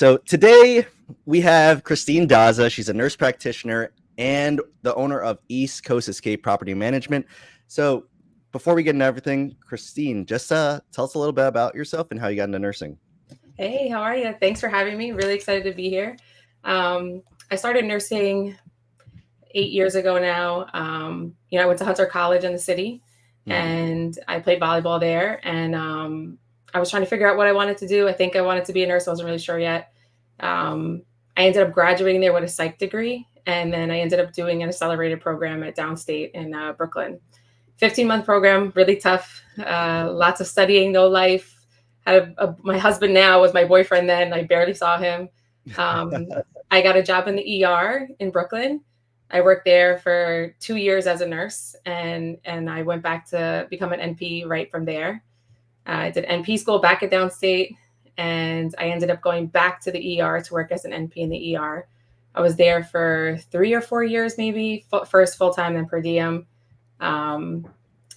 So today we have Christine Daza. She's a nurse practitioner and the owner of East Coast Escape Property Management. So before we get into everything, Christine, just tell us a little bit about yourself and how you got into nursing. Hey, how are you? Thanks for having me. Really excited to be here. I started nursing 8 years ago now. I went to Hunter College in the city, and I played volleyball there. And I was trying to figure out what I wanted to do. I think I wanted to be a nurse. I wasn't really sure yet. I ended up graduating there with a psych degree, and then I ended up doing an accelerated program at Downstate in Brooklyn. 15-month program, really tough. Lots of studying, no life. My husband now was my boyfriend then. I barely saw him. I got a job in the ER in Brooklyn. I worked there for 2 years as a nurse, and I went back to become an NP right from there. I did NP school back at Downstate, and I ended up going back to the ER to work as an NP in the ER. I was there for 3 or 4 years, maybe, first full-time, then per diem. And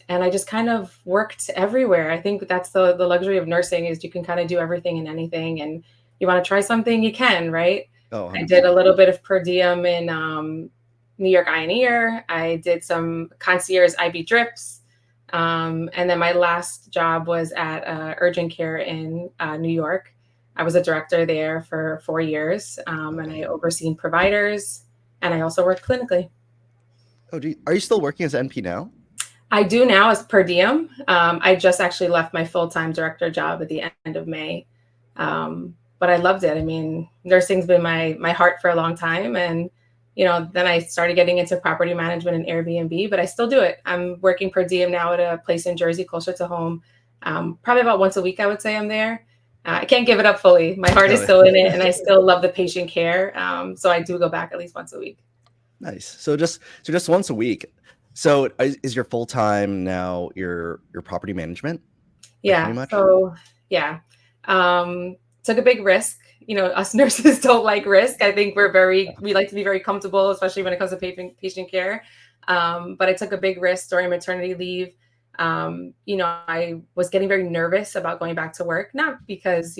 I just kind of worked everywhere. I think that's the luxury of nursing is you can kind of do everything and anything. And you want to try something, you can, right? Oh, I did a little bit of per diem in New York Eye and Ear. I did some concierge IB drips. And then my last job was at urgent care in New York. I was a director there for 4 years, and I overseen providers, and I also worked clinically. Oh, gee. Are you still working as an NP now? I do now as per diem. I just actually left my full-time director job at the end of May. But I loved it. I mean, nursing's been my heart for a long time. And, then I started getting into property management and Airbnb, but I still do it. I'm working per diem now at a place in Jersey closer to home. Probably about once a week, I would say I'm there. I can't give it up fully. My heart is still in it, and I still love the patient care. So I do go back at least once a week. Nice. So just once a week. So is your full time now your property management? Yeah. So yeah, took a big risk. Us nurses don't like risk. I think we like to be very comfortable, especially when it comes to patient care. But I took a big risk during maternity leave. I was getting very nervous about going back to work, not because,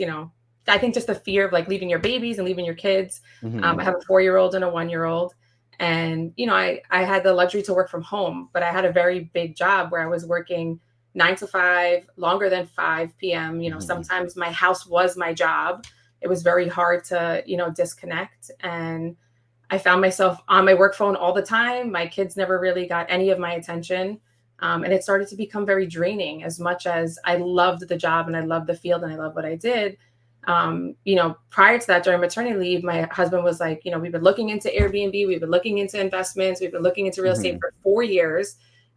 I think just the fear of like leaving your babies and leaving your kids. I have a 4-year-old and a 1-year-old. And, I had the luxury to work from home, but I had a very big job where I was working 9 to 5, longer than 5 p.m. Sometimes my house was my job. It was very hard to, disconnect. And I found myself on my work phone all the time. My kids never really got any of my attention. And it started to become very draining. As much as I loved the job and I loved the field and I loved what I did. Prior to that, during maternity leave, my husband was like, we've been looking into Airbnb, we've been looking into investments, we've been looking into real estate for 4 years,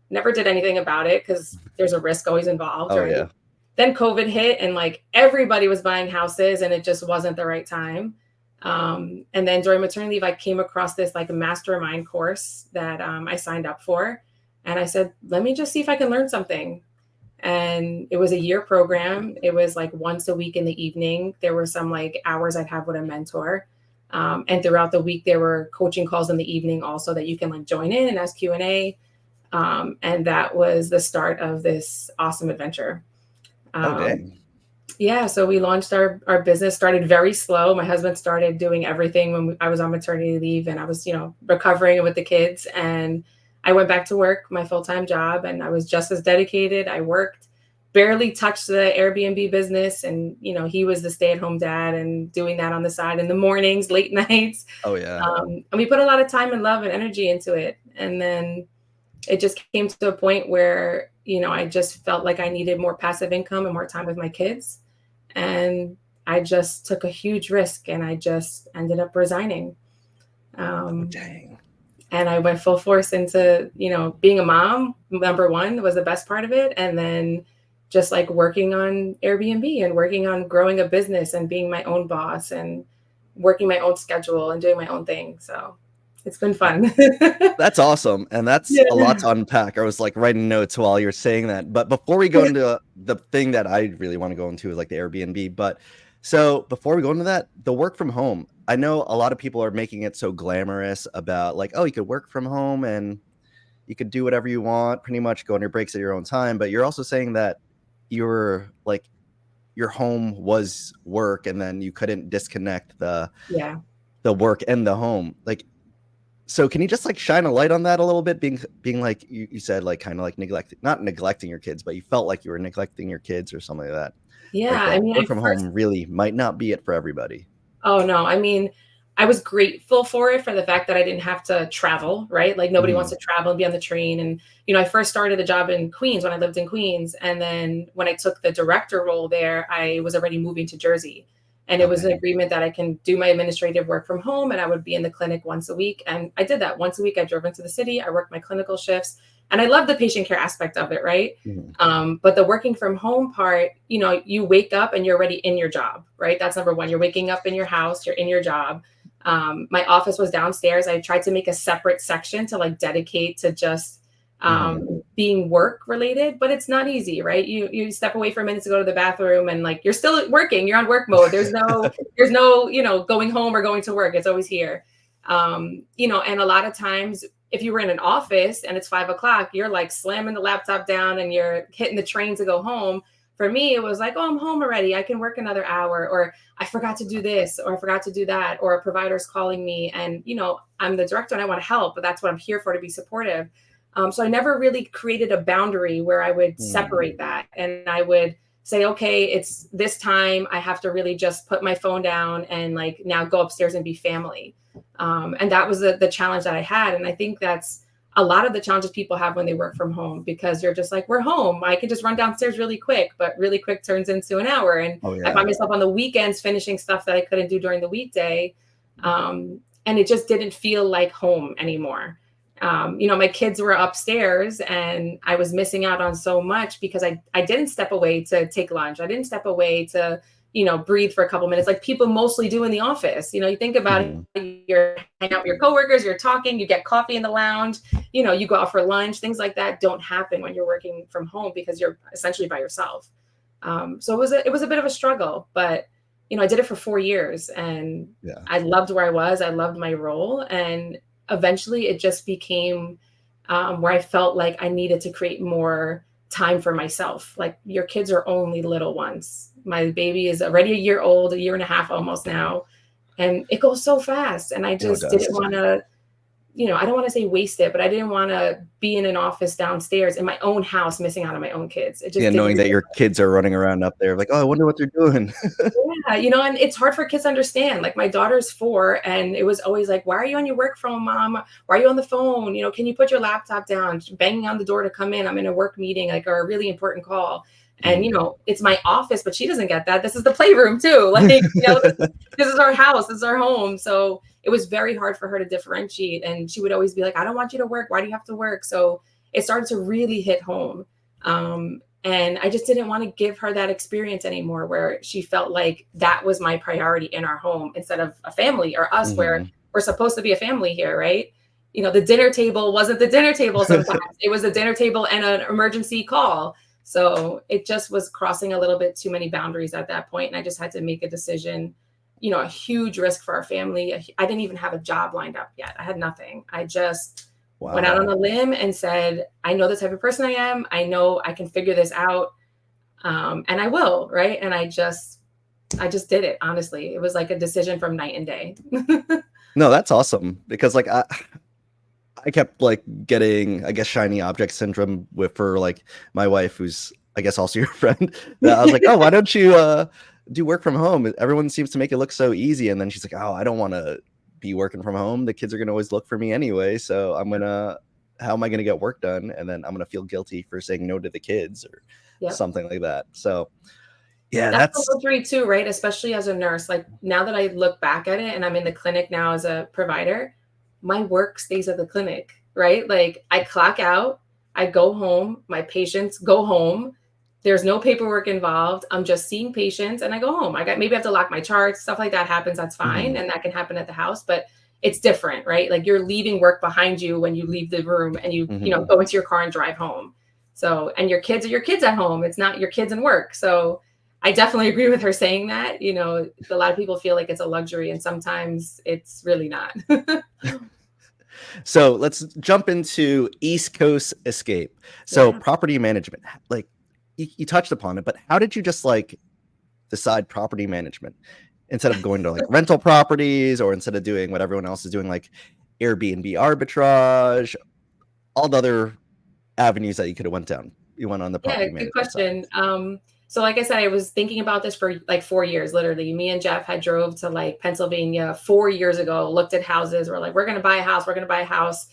never did anything about it because there's a risk always involved. Oh, right? Yeah. Then COVID hit and like everybody was buying houses and it just wasn't the right time. And then during maternity leave, I came across this like a mastermind course that I signed up for. And I said, let me just see if I can learn something. And it was a year program. It was like once a week in the evening. There were some like hours I'd have with a mentor. And throughout the week, there were coaching calls in the evening also that you can like join in and ask Q&A. And that was the start of this awesome adventure. Dang. Yeah. So we launched our business, started very slow. My husband started doing everything when I was on maternity leave and I was, recovering with the kids. And I went back to work, my full-time job, and I was just as dedicated. I worked, barely touched the Airbnb business. And, he was the stay-at-home dad and doing that on the side in the mornings, late nights. Oh, yeah. And we put a lot of time and love and energy into it. And then it just came to a point where, I just felt like I needed more passive income and more time with my kids. And I just took a huge risk and I just ended up resigning. Dang. And I went full force into, being a mom. Number one was the best part of it. And then just like working on Airbnb and working on growing a business and being my own boss and working my own schedule and doing my own thing. So it's been fun. That's awesome. And that's a lot to unpack. I was like writing notes while you're saying that. But before we go into the thing that I really want to go into is like the Airbnb. But so before we go into that, the work from home, I know a lot of people are making it so glamorous about like, oh, you could work from home and you could do whatever you want, pretty much go on your breaks at your own time. But you're also saying that you're your home was work, and then you couldn't disconnect the work and the home. Like, so can you just like shine a light on that a little bit? Being like you said, like kind of like not neglecting your kids, but you felt like you were neglecting your kids or something like that. Yeah, Like that I mean, work from home really might not be it for everybody. Oh no, I mean, I was grateful for it, for the fact that I didn't have to travel, right? Like nobody wants to travel and be on the train. And, I first started a job in Queens when I lived in Queens. And then when I took the director role there, I was already moving to Jersey. And it was an agreement that I can do my administrative work from home, and I would be in the clinic once a week. And I did that once a week. I drove into the city. I worked my clinical shifts, and I love the patient care aspect of it, right? But the working from home part, you wake up and you're already in your job, right? That's number one. You're waking up in your house, you're in your job. My office was downstairs. I tried to make a separate section to like dedicate to just being work related, but it's not easy, right? You step away for a minute to go to the bathroom, and like you're still working, you're on work mode. There's no going home or going to work. It's always here. And a lot of times if you were in an office and it's 5 o'clock, you're like slamming the laptop down and you're hitting the train to go home. For me, it was like, oh, I'm home already. I can work another hour, or I forgot to do this, or I forgot to do that, or a provider's calling me, and I'm the director and I want to help, but that's what I'm here for, to be supportive. So I never really created a boundary where I would separate that, and I would say, okay, it's this time. I have to really just put my phone down and like now go upstairs and be family. And that was the challenge that I had. And I think that's a lot of the challenges people have when they work from home, because you're just like, we're home. I can just run downstairs really quick, but really quick turns into an hour. And I find myself on the weekends finishing stuff that I couldn't do during the weekday. And it just didn't feel like home anymore. My kids were upstairs and I was missing out on so much because I didn't step away to take lunch. I didn't step away to, breathe for a couple minutes like people mostly do in the office. You think about it, you're hanging out with your coworkers, you're talking, you get coffee in the lounge, you go out for lunch. Things like that don't happen when you're working from home because you're essentially by yourself. So it was a bit of a struggle, but I did it for 4 years, and I loved where I was. I loved my role, and eventually it just became where I felt like I needed to create more time for myself. Like, your kids are only little ones. My baby is already a year old, a year and a half almost now. And it goes so fast. And I just didn't want to, I don't want to say waste it, but I didn't want to be in an office downstairs in my own house, missing out on my own kids. It just knowing that your kids are running around up there like, oh, I wonder what they're doing. And it's hard for kids to understand. Like, my daughter's 4, and it was always like, why are you on your work phone, Mom? Why are you on the phone? Can you put your laptop down? Banging on the door to come in. I'm in a work meeting, like, or a really important call. And, it's my office, but she doesn't get that. This is the playroom too. Like, this is our house. This is our home. So it was very hard for her to differentiate. And she would always be like, I don't want you to work. Why do you have to work? So it started to really hit home. And I just didn't want to give her that experience anymore, where she felt like that was my priority in our home instead of a family or us, where we're supposed to be a family here, right? The dinner table wasn't the dinner table sometimes. It was a dinner table and an emergency call. So it just was crossing a little bit too many boundaries at that point. And I just had to make a decision, a huge risk for our family. I didn't even have a job lined up yet. I had nothing. I just went out on a limb and said, I know the type of person I am. I know I can figure this out. And I will. Right. And I just did it. Honestly, it was like a decision from night and day. No, that's awesome. Because like, I kept like getting, I guess, shiny object syndrome for like my wife, who's I guess also your friend. I was like, oh, why don't you do work from home? Everyone seems to make it look so easy. And then she's like, oh, I don't want to be working from home. The kids are going to always look for me anyway. So how am I going to get work done? And then I'm going to feel guilty for saying no to the kids or something like that. So yeah, that's a luxury too, right? Especially as a nurse. Like, now that I look back at it and I'm in the clinic now as a provider, my work stays at the clinic, right? Like, I clock out, I go home, my patients go home. There's no paperwork involved. I'm just seeing patients and I go home. maybe I have to lock my charts, stuff like that happens. That's fine. And that can happen at the house, but it's different, right? Like, you're leaving work behind you when you leave the room and you go into your car and drive home. So, and your kids are your kids at home. It's not your kids in work. So I definitely agree with her saying that. A lot of people feel like it's a luxury, and sometimes it's really not. So let's jump into East Coast escape. So property management, like you touched upon it, but how did you just like decide property management instead of going to like rental properties, or instead of doing what everyone else is doing, like Airbnb arbitrage, all the other avenues that you could have went down. You went on the property Yeah, good management side. question. So like I said, I was thinking about this for like 4 years, literally. Me and Jeff had drove to like Pennsylvania 4 years ago, looked at houses. We're like, we're going to buy a house. We're going to buy a house.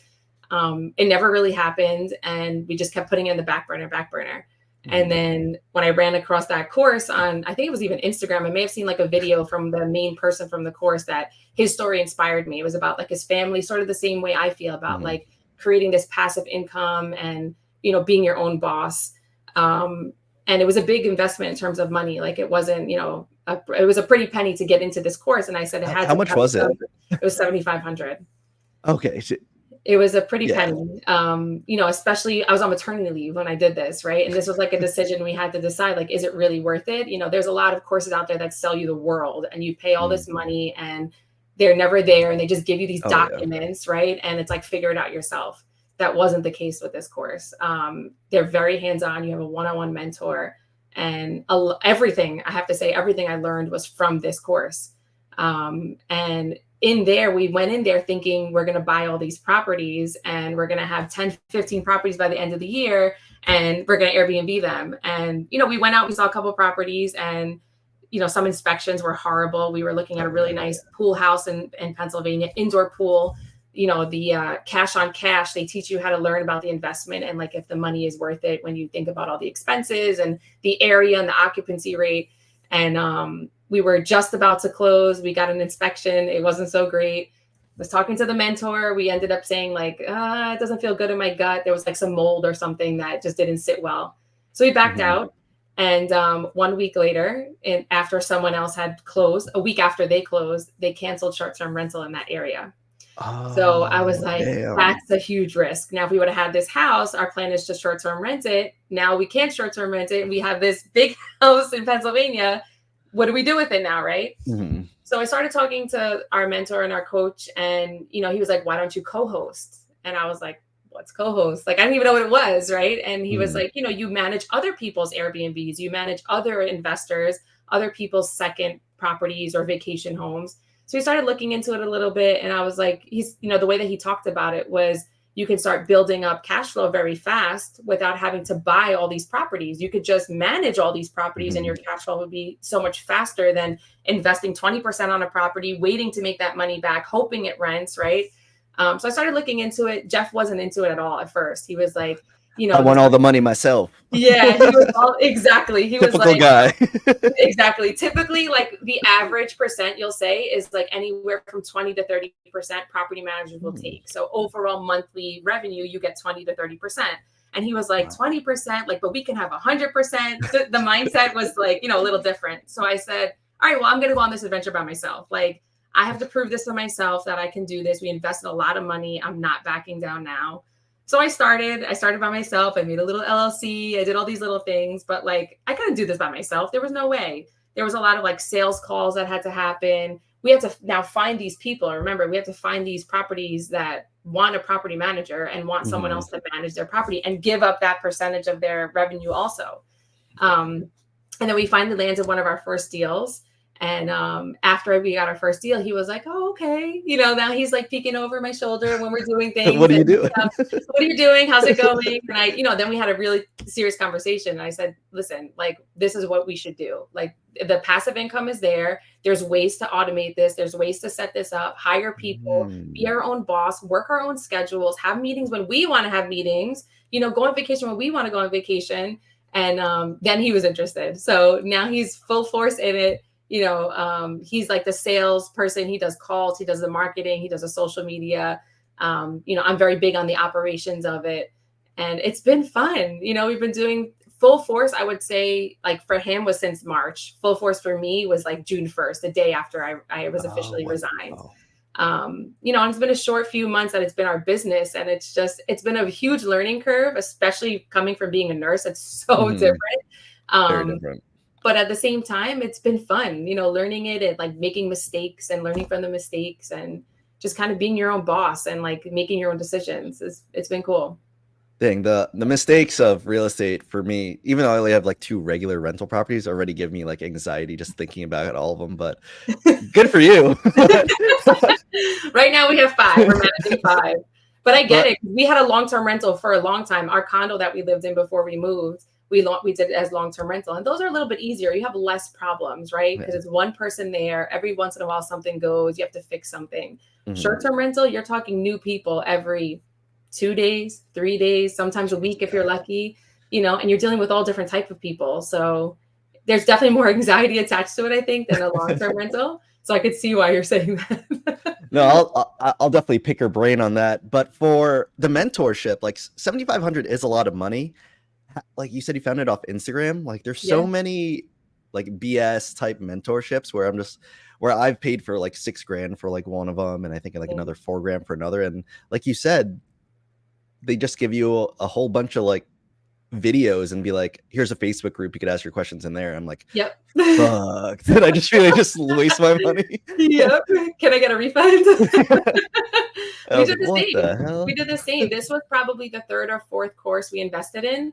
It never really happened. And we just kept putting it in the back burner. And then when I ran across that course on, I think it was even Instagram, I may have seen like a video from the main person from the course that his story inspired me. It was about like his family, sort of the same way I feel about like creating this passive income and, you know, being your own boss. And it was a big investment in terms of money. Like it wasn't, you know, it was a pretty penny to get into this course. And I said, it had how much was it? It was $7,500. Okay. It was a pretty penny, you know, especially I was on maternity leave when I did this, right? And this was like a decision we had to decide, like, is it really worth it? You know, there's a lot of courses out there that sell you the world and you pay all this money and they're never there and they just give you these documents, right? And it's like, figure it out yourself. That wasn't the case with this course. They're very hands-on. You have a one-on-one mentor, and everything, I have to say, everything I learned was from this course. And in there, we went in there thinking we're going to buy all these properties and we're going to have 10, 15 properties by the end of the year and we're going to Airbnb them. And, you know, we went out, we saw a couple of properties and, you know, some inspections were horrible. We were looking at a really nice pool house in Pennsylvania, indoor pool. You know, the cash on cash, they teach you how to learn about the investment and like if the money is worth it when you think about all the expenses and the area and the occupancy rate. And we were just about to close. We got an inspection. It wasn't so great. I was talking to the mentor. We ended up saying like, it doesn't feel good in my gut. There was like some mold or something that just didn't sit well. So we backed out. And 1 week later, and after someone else had closed, a week after they closed, they canceled short-term rental in that area. So I was like, that's a huge risk. Now, if we would have had this house, our plan is to short-term rent it. Now we can't short-term rent it. And we have this big house in Pennsylvania. What do we do with it now, right? So I started talking to our mentor and our coach, and, you know, he was like, why don't you co-host? And I was like, what's co-host? Like, I didn't even know what it was, right? And he was like, you know, you manage other people's Airbnbs, you manage other investors, other people's second properties or vacation homes. So we started looking into it a little bit. And I was like, he's, you know, the way that he talked about it was you can start building up cash flow very fast without having to buy all these properties. You could just manage all these properties and your cash flow would be so much faster than investing 20% on a property, waiting to make that money back, hoping it rents, right? So I started looking into it. Jeff wasn't into it at all at first. He was like, you know, I want all the money myself. Yeah, he was exactly. He Typical was like, guy. Exactly. Typically, like the average percent you'll say is like anywhere from 20 to 30% property managers will take. So overall monthly revenue, you get 20 to 30%. And he was like, 20%, like, but we can have 100%. The mindset was like, you know, a little different. So I said, all right, well, I'm going to go on this adventure by myself. Like, I have to prove this to myself that I can do this. We invested a lot of money. I'm not backing down now. So I started by myself. I made a little LLC. I did all these little things, but like, I couldn't do this by myself. There was no way. There was a lot of like sales calls that had to happen. We had to now find these people. Remember, we had to find these properties that want a property manager and want someone else to manage their property and give up that percentage of their revenue also. And then we finally landed one of our first deals. And after we got our first deal, he was like, oh, okay. You know, now he's like peeking over my shoulder when we're doing things. What are you doing? What are you doing? How's it going? And I, you know, then we had a really serious conversation. And I said, listen, like, this is what we should do. Like, the passive income is there. There's ways to automate this. There's ways to set this up, hire people, be our own boss, work our own schedules, have meetings when we want to have meetings, you know, go on vacation when we want to go on vacation. And then he was interested. So now he's full force in it. You know, he's like the sales person. He does calls, he does the marketing, he does the social media. You know, I'm very big on the operations of it. And it's been fun. You know, we've been doing full force, I would say, like for him was since March. Full force for me was like June 1st, the day after I was officially resigned. You know, and it's been a short few months that it's been our business. And it's been a huge learning curve, especially coming from being a nurse. It's so different. Very different. But at the same time, it's been fun, you know, learning it and like making mistakes and learning from the mistakes and just kind of being your own boss and like making your own decisions. It's been cool. Dang, the mistakes of real estate for me, even though I only have like 2 regular rental properties, already give me like anxiety just thinking about all of them. But good for you. Right now we have 5. We're managing 5. But I get But it. We had a long-term rental for a long time. Our condo that we lived in before we moved, we did it as long-term rental. And those are a little bit easier. You have less problems, right? Because yeah. it's one person there. Every once in a while something goes, you have to fix something. Mhm. Short-term rental, you're talking new people every 2 days, 3 days, sometimes a week if you're lucky, and you're dealing with all different type of people. So there's definitely more anxiety attached to it, I think, than a long-term rental. So I could see why you're saying that. No, I'll definitely pick your brain on that. But for the mentorship, like 7,500 is a lot of money. Like you said, you found it off Instagram. Like there's so Yeah. many like BS type mentorships where I've paid for like 6 grand for like one of them, and I think like another 4 grand for another. And like you said, they just give you a whole bunch of like videos and be like, here's a Facebook group, you could ask your questions in there. I'm like, Yep. fuck, did I just really just waste my money? Yep. Can I get a refund? I We was did like, the what same. the hell? We did the same. This was probably the 3rd or 4th course we invested in.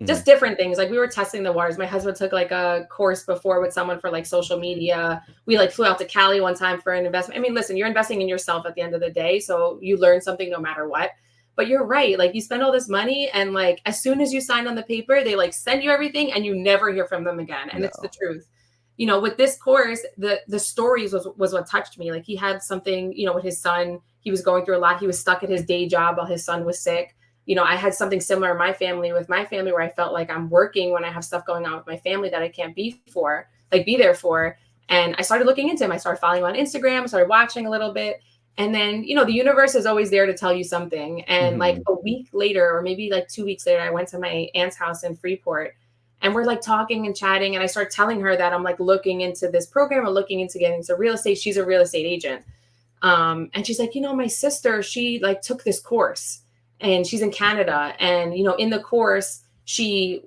Mhm. Just different things. Like we were testing the waters. My husband took like a course before with someone for like social media. We like flew out to Cali one time for an investment. I mean, listen, you're investing in yourself at the end of the day. So you learn something no matter what. But you're right. Like you spend all this money and like as soon as you sign on the paper, they like send you everything and you never hear from them again. And No. it's the truth. With this course, the stories was what touched me. Like he had something, with his son. He was going through a lot. He was stuck at his day job while his son was sick. I had something similar in my family where I felt like I'm working when I have stuff going on with my family that I can't be there for. And I started looking into him. I started following him on Instagram, I started watching a little bit. And then, the universe is always there to tell you something. And like a week later, or maybe like 2 weeks later, I went to my aunt's house in Freeport and we're like talking and chatting. And I started telling her that I'm like looking into this program or looking into getting into real estate. She's a real estate agent. And she's like, my sister, she like took this course and she's in Canada. And, in the course,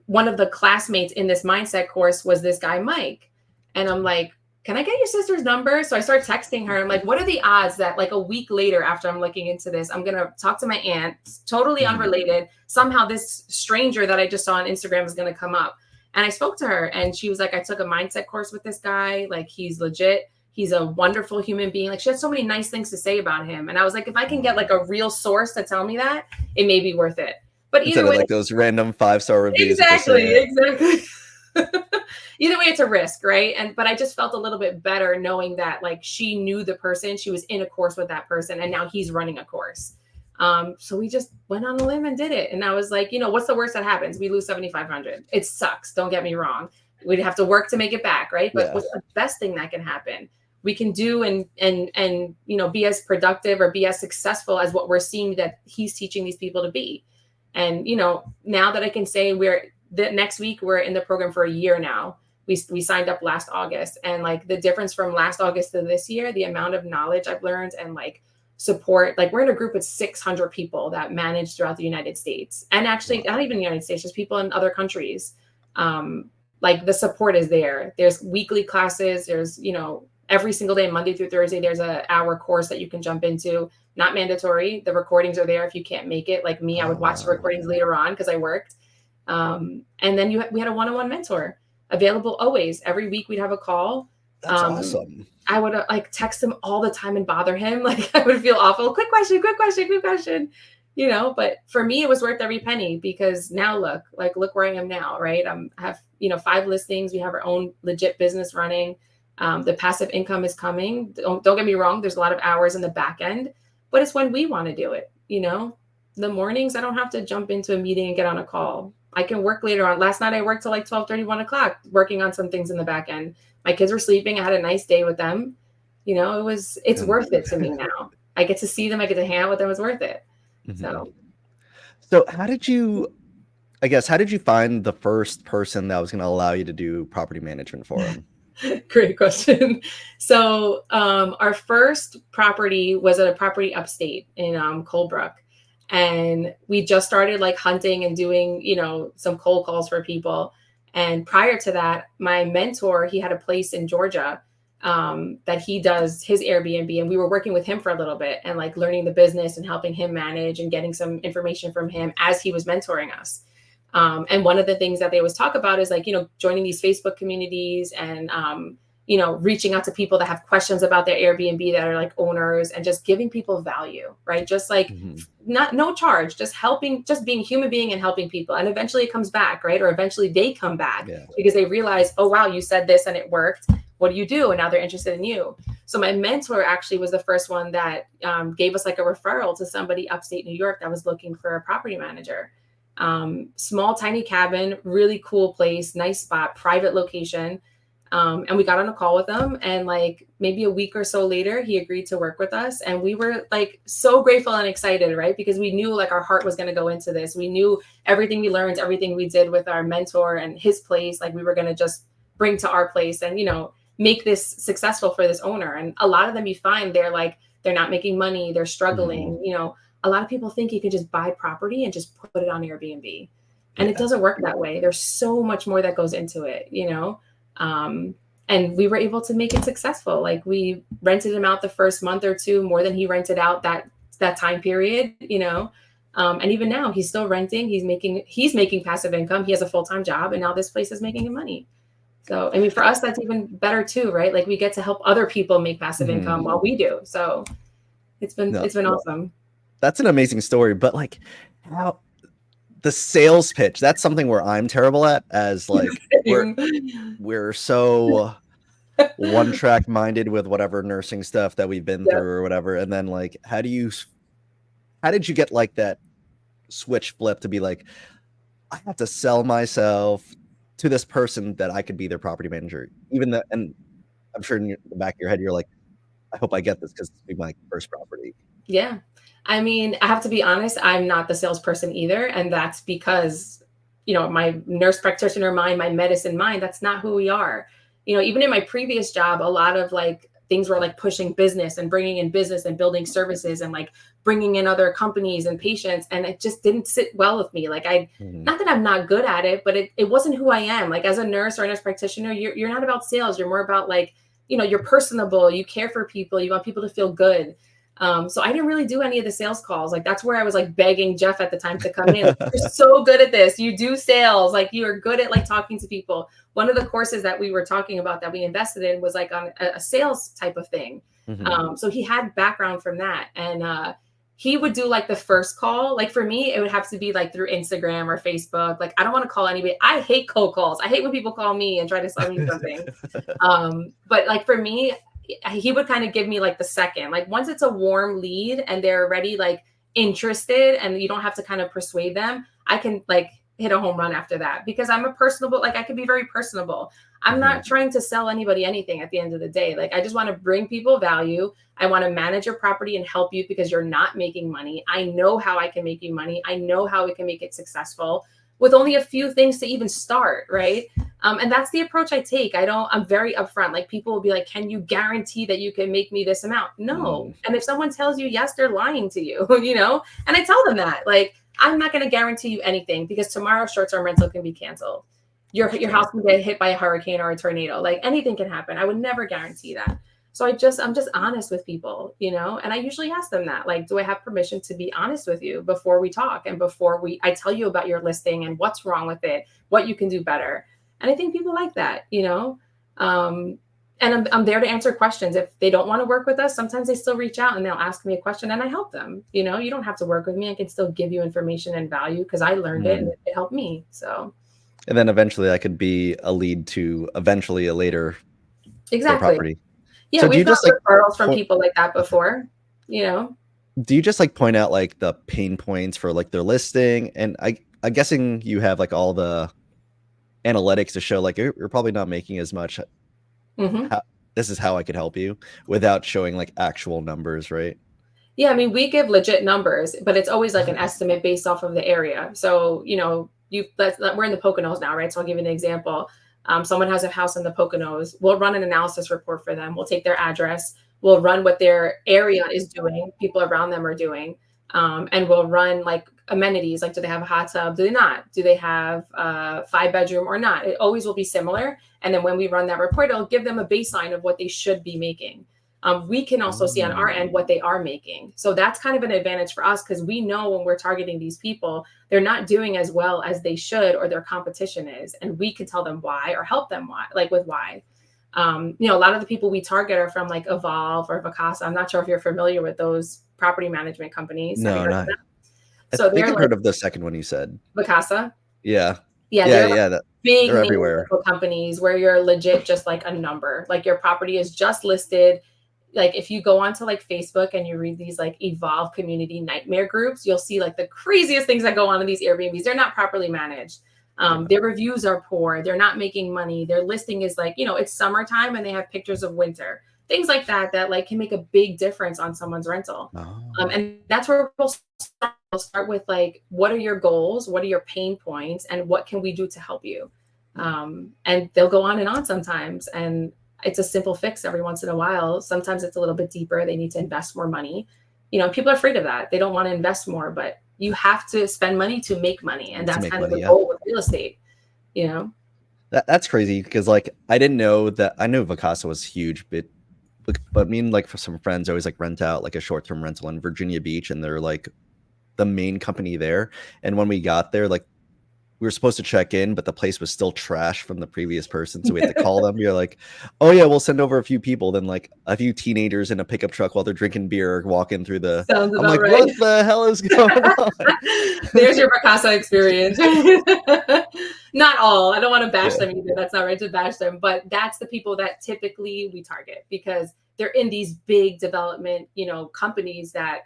one of the classmates in this mindset course was this guy, Mike. And I'm like, can I get your sister's number? So I started texting her. I'm like, what are the odds that like a week later after I'm looking into this, I'm going to talk to my aunt, totally unrelated. Somehow this stranger that I just saw on Instagram is going to come up. And I spoke to her and she was like, I took a mindset course with this guy. Like he's legit. He's a wonderful human being. Like she had so many nice things to say about him. And I was like, if I can get like a real source to tell me that, it may be worth it. But Instead either way, of like those random 5-star reviews. exactly. Either way, it's a risk, right? But I just felt a little bit better knowing that like she knew the person, she was in a course with that person, and now he's running a course. So we just went on a limb and did it. And I was like, what's the worst that happens? We lose 7,500. It sucks. Don't get me wrong. We'd have to work to make it back, right? But what's the best thing that can happen? We can do and be as productive or be as successful as what we're seeing that he's teaching these people to be. And now that I can say next week we're in the program for a year now. We signed up last August, and like the difference from last August to this year, the amount of knowledge I've learned and like support. Like we're in a group of 600 people that manage throughout the United States, and actually not even the United States, just people in other countries. Like the support is there. There's weekly classes. There's every single day, Monday through Thursday, there's an hour course that you can jump into. Not mandatory. The recordings are there if you can't make it. Like me, I would watch the recordings later on because I worked. And then we had a one-on-one mentor available always. Every week we'd have a call. That's awesome. I would like text him all the time and bother him. Like I would feel awful. Quick question. But for me, it was worth every penny because now look where I am now, right? I have, 5 listings. We have our own legit business running. The passive income is coming. Don't get me wrong. There's a lot of hours in the back end, but it's when we want to do it. The mornings, I don't have to jump into a meeting and get on a call. I can work later on. Last night I worked till like 12:30, 1 o'clock, working on some things in the back end. My kids were sleeping. I had a nice day with them. It's worth it to me now. I get to see them. I get to hang out with them. It's worth it. So how did you find the first person that was going to allow you to do property management for them? Great question. So our first property was at a property upstate in Colebrook. And we just started like hunting and doing, some cold calls for people. And prior to that, my mentor, he had a place in Georgia. that he does his Airbnb, and we were working with him for a little bit and like learning the business and helping him manage and getting some information from him as he was mentoring us. And one of the things that they always talk about is like, you know, joining these Facebook communities and, you know, reaching out to people that have questions about their Airbnb that are like owners, and just giving people value, right? Just like no charge, just helping, just being a human being and helping people. And eventually it comes back, right? Or eventually they come back because they realize, oh, wow, you said this and it worked. What do you do? And now they're interested in you. So my mentor actually was the first one that gave us like a referral to somebody upstate New York that was looking for a property manager. Small, tiny cabin, really cool place, nice spot, private location. And we got on a call with him, and like maybe a week or so later, he agreed to work with us. And we were like so grateful and excited, right? Because we knew like our heart was going to go into this. We knew everything we learned, everything we did with our mentor and his place, like we were going to just bring to our place and, you know, make this successful for this owner. And a lot of them you find they're like, they're not making money, they're struggling. You know, a lot of people think you can just buy property and just put it on Airbnb. And it doesn't work that way. There's so much more that goes into it, you know? And we were able to make it successful. Like we rented him out the first month or two more than he rented out that time period, you know? And even now he's still renting, he's making passive income. He has a full-time job, and now this place is making him money. So, I mean, for us, that's even better too, right? Like we get to help other people make passive income while we do. So it's been awesome. That's an amazing story. But like how the sales pitch, that's something where I'm terrible at, as like we're so one track minded with whatever nursing stuff that we've been through or whatever. And then like, how did you get like that switch flip to be like, I have to sell myself to this person that I could be their property manager, and I'm sure in the back of your head, you're like, I hope I get this because it's my first property. Yeah. I mean, I have to be honest, I'm not the salesperson either. And that's because, you know, my nurse practitioner mind, my medicine mind, that's not who we are. You know, even in my previous job, a lot of like things were like pushing business and bringing in business and building services and like bringing in other companies and patients. And it just didn't sit well with me. Like not that I'm not good at it, but it wasn't who I am. Like as a nurse or a nurse practitioner, you're not about sales. You're more about like, you know, you're personable, you care for people, you want people to feel good. So I didn't really do any of the sales calls. Like that's where I was like begging Jeff at the time to come in. You're so good at this. You do sales. Like you are good at like talking to people. One of the courses that we were talking about that we invested in was like on a sales type of thing. So he had background from that. And he would do like the first call. Like for me, it would have to be like through Instagram or Facebook. Like I don't want to call anybody. I hate cold calls. I hate when people call me and try to sell me something. But like for me, he would kind of give me like the second, like once it's a warm lead and they're already like interested and you don't have to kind of persuade them, I can like hit a home run after that because I'm a personable, like I can be very personable. I'm not trying to sell anybody anything at the end of the day. Like I just want to bring people value. I want to manage your property and help you because you're not making money. I know how I can make you money. I know how we can make it successful with only a few things to even start, right? And that's the approach I take. I'm very upfront. Like people will be like, can you guarantee that you can make me this amount? No. And if someone tells you yes, they're lying to you, you know? And I tell them that, like, I'm not going to guarantee you anything because tomorrow short-term rental can be canceled. Your house can get hit by a hurricane or a tornado. Like anything can happen. I would never guarantee that. So I'm just honest with people, you know, and I usually ask them that, like, do I have permission to be honest with you before we talk and before I tell you about your listing and what's wrong with it, what you can do better. And I think people like that, you know, and I'm there to answer questions. If they don't want to work with us, sometimes they still reach out and they'll ask me a question and I help them. You know, you don't have to work with me. I can still give you information and value because I learned it and it helped me. So. And then eventually I could be a lead to eventually a later property. Yeah, so we've got referrals from people like that before, you know. Do you just like point out like the pain points for like their listing? And I'm guessing you have like all the analytics to show like you're probably not making as much. This is how I could help you without showing like actual numbers, right? Yeah, I mean, we give legit numbers, but it's always like an estimate based off of the area. So, you know, we're in the Poconos now, right? So I'll give you an example. Someone has a house in the Poconos. We'll run an analysis report for them. We'll take their address. We'll run what their area is doing, people around them are doing. And we'll run like amenities, like do they have a hot tub, do they not, do they have a 5-bedroom or not. It always will be similar. And then when we run that report, it'll give them a baseline of what they should be making. We can also see on our end what they are making. So that's kind of an advantage for us, because we know when we're targeting these people, they're not doing as well as they should, or their competition is. And we can tell them why, or help them why, like with why. A lot of the people we target are from like Evolve or Vacasa. I'm not sure if you're familiar with those property management companies. No, not. So I think I've like, heard of the second one you said. Vacasa. Yeah. They're like big they're everywhere. Companies where you're legit just like a number. Like your property is just listed. Like if you go onto like Facebook and you read these like Evolve community nightmare groups, you'll see like the craziest things that go on in these Airbnbs. They're not properly managed. Their reviews are poor. They're not making money. Their listing is like, it's summertime and they have pictures of winter. Things like that like can make a big difference on someone's rental. And that's where we'll start with like, what are your goals? What are your pain points? And what can we do to help you? And they'll go on and on sometimes. And it's a simple fix every once in a while. Sometimes it's a little bit deeper. They need to invest more money. People are afraid of that. They don't want to invest more, but you have to spend money to make money. And that's kind of the goal with real estate, That's crazy, because like I didn't know that. I knew Vacasa was huge, but me and like for some friends always like rent out like a short-term rental in Virginia Beach, and they're like the main company there. And when we got there, like we were supposed to check in, but the place was still trash from the previous person. So we had to call them. You're like, oh yeah, we'll send over a few people. Then like a few teenagers in a pickup truck while they're drinking beer, walking through the, Sounds I'm like, right. what the hell is going on? There's your Vacasa experience. Not all, I don't want to bash them either. That's not right to bash them, but that's the people that typically we target, because they're in these big development, companies that,